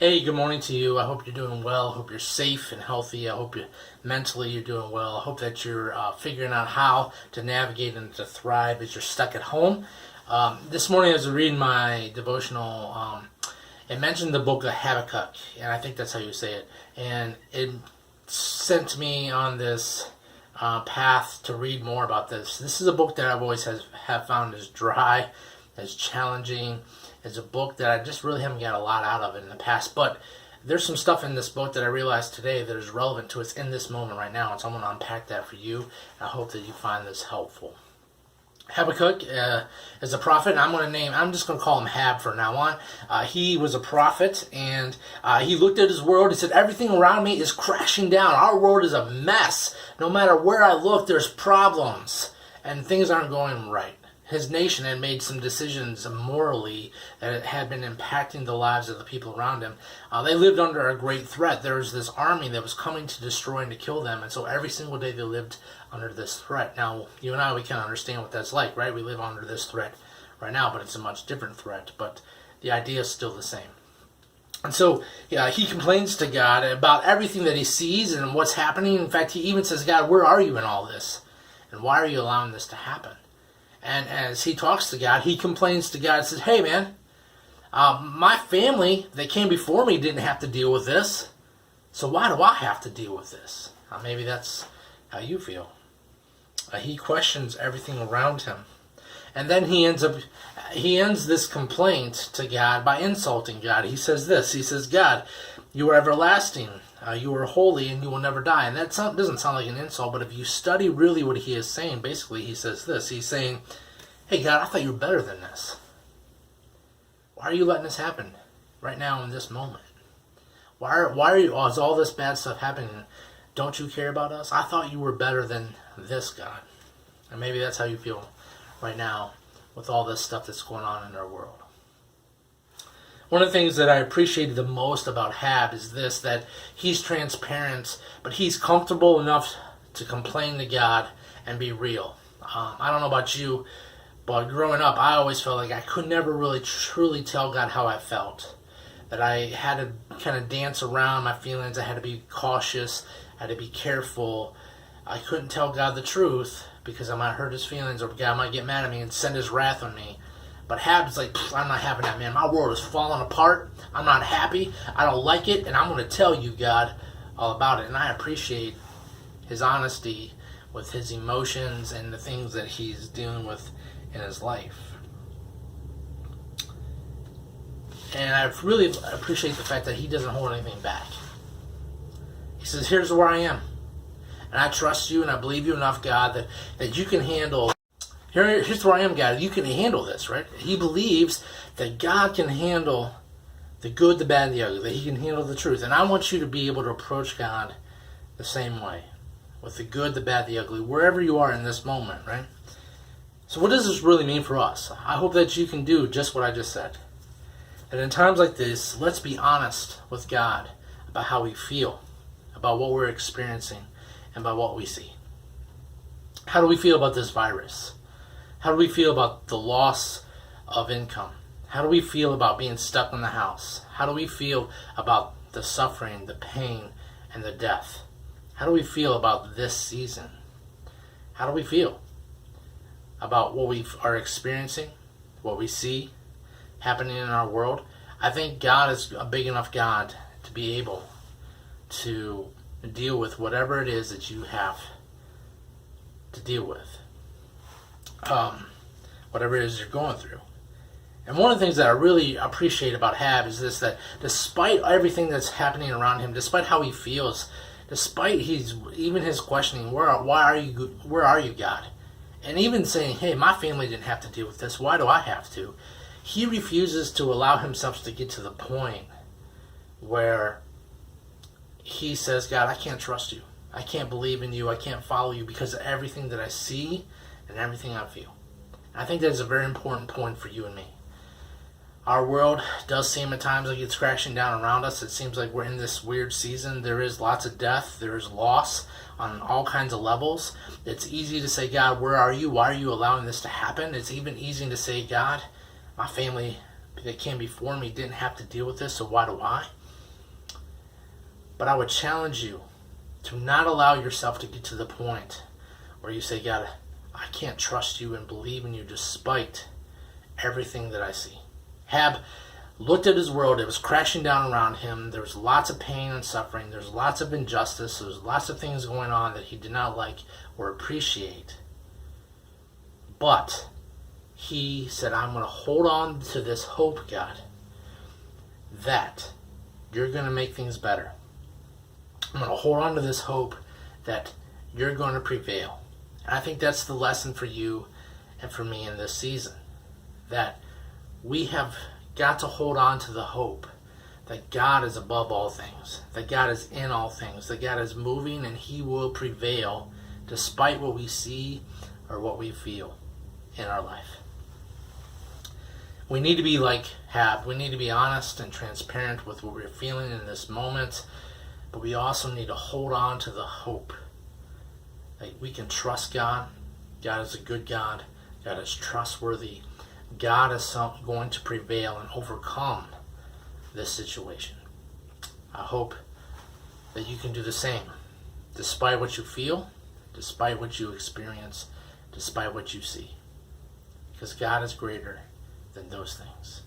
Hey, good morning to you. I hope you're doing well. I hope you're safe and healthy. I hope mentally you're doing well. I hope that you're figuring out how to navigate and to thrive as you're stuck at home. This morning, as I was reading my devotional, it mentioned the book of Habakkuk, and I think that's how you say it. And it sent me on this path to read more about this. This is a book that I've always have found as dry, as challenging. It's a book that I just really haven't got a lot out of in the past, but there's some stuff in this book that I realized today that is relevant to us in this moment right now, and so I'm going to unpack that for you. I hope that you find this helpful. Habakkuk is a prophet, and I'm just going to call him Hab from now on. He was a prophet, and he looked at his world. He said, everything around me is crashing down. Our world is a mess. No matter where I look, there's problems, and things aren't going right. His nation had made some decisions morally that had been impacting the lives of the people around him. They lived under a great threat. There was this army that was coming to destroy and to kill them, and so every single day they lived under this threat. Now, you and I, we can understand what that's like, right? We live under this threat right now, but it's a much different threat, but the idea is still the same. And so he complains to God about everything that he sees and what's happening. In fact, he even says, God, where are you in all this? And why are you allowing this to happen? And as he talks to God, he complains to God and says, hey man, my family that came before me didn't have to deal with this. So why do I have to deal with this? Maybe that's how you feel. He questions everything around him. And then he ends this complaint to God by insulting God. He says this, he says, God, you are everlasting. You are holy and you will never die. And that doesn't sound like an insult, but if you study really what he is saying, basically he says this. He's saying, hey God, I thought you were better than this. Why are you letting this happen right now in this moment? Why is all this bad stuff happening? Don't you care about us? I thought you were better than this, God. And maybe that's how you feel right now with all this stuff that's going on in our world. One of the things that I appreciated the most about Hab is this, that he's transparent, but he's comfortable enough to complain to God and be real. I don't know about you, but growing up, I always felt like I could never really truly tell God how I felt. That I had to kind of dance around my feelings. I had to be cautious. I had to be careful. I couldn't tell God the truth because I might hurt his feelings or God might get mad at me and send his wrath on me. But Hab's like, I'm not having that, man. My world is falling apart. I'm not happy. I don't like it. And I'm going to tell you, God, all about it. And I appreciate his honesty with his emotions and the things that he's dealing with in his life. And I really appreciate the fact that he doesn't hold anything back. He says, here's where I am. And I trust you and I believe you enough, God, that you can handle. Here's where I am, God. You can handle this, right? He believes that God can handle the good, the bad, and the ugly, that he can handle the truth. And I want you to be able to approach God the same way, with the good, the bad, the ugly, wherever you are in this moment, right? So what does this really mean for us? I hope that you can do just what I just said. That in times like this, let's be honest with God about how we feel, about what we're experiencing, and about what we see. How do we feel about this virus? How do we feel about the loss of income? How do we feel about being stuck in the house? How do we feel about the suffering, the pain, and the death? How do we feel about this season? How do we feel about what we are experiencing, what we see happening in our world? I think God is a big enough God to be able to deal with whatever it is that you have to deal with. Whatever it is you're going through. And one of the things that I really appreciate about Hab is this, that despite everything that's happening around him, despite how he feels, despite even his questioning, where are you, God? And even saying, hey, my family didn't have to deal with this, why do I have to? He refuses to allow himself to get to the point where he says, God, I can't trust you. I can't believe in you. I can't follow you because of everything that I see and everything I feel. I think that's a very important point for you and me. Our world does seem at times like it's crashing down around us. It seems like we're in this weird season. There is lots of death. There is loss on all kinds of levels. It's easy to say, God, where are you? Why are you allowing this to happen? It's even easy to say, God, my family that came before me didn't have to deal with this, so why do I? But I would challenge you to not allow yourself to get to the point where you say, God, I can't trust you and believe in you despite everything that I see. Hab looked at his world. It was crashing down around him. There was lots of pain and suffering. There's lots of injustice. There was lots of things going on that he did not like or appreciate. But he said, I'm going to hold on to this hope, God, that you're going to make things better. I'm going to hold on to this hope that you're going to prevail. And I think that's the lesson for you and for me in this season. That we have got to hold on to the hope that God is above all things, that God is in all things, that God is moving and He will prevail despite what we see or what we feel in our life. We need to be like Hab. We need to be honest and transparent with what we're feeling in this moment, but we also need to hold on to the hope that we can trust God. God is a good God. God is trustworthy. God is going to prevail and overcome this situation. I hope that you can do the same, despite what you feel, despite what you experience, despite what you see. Because God is greater than those things.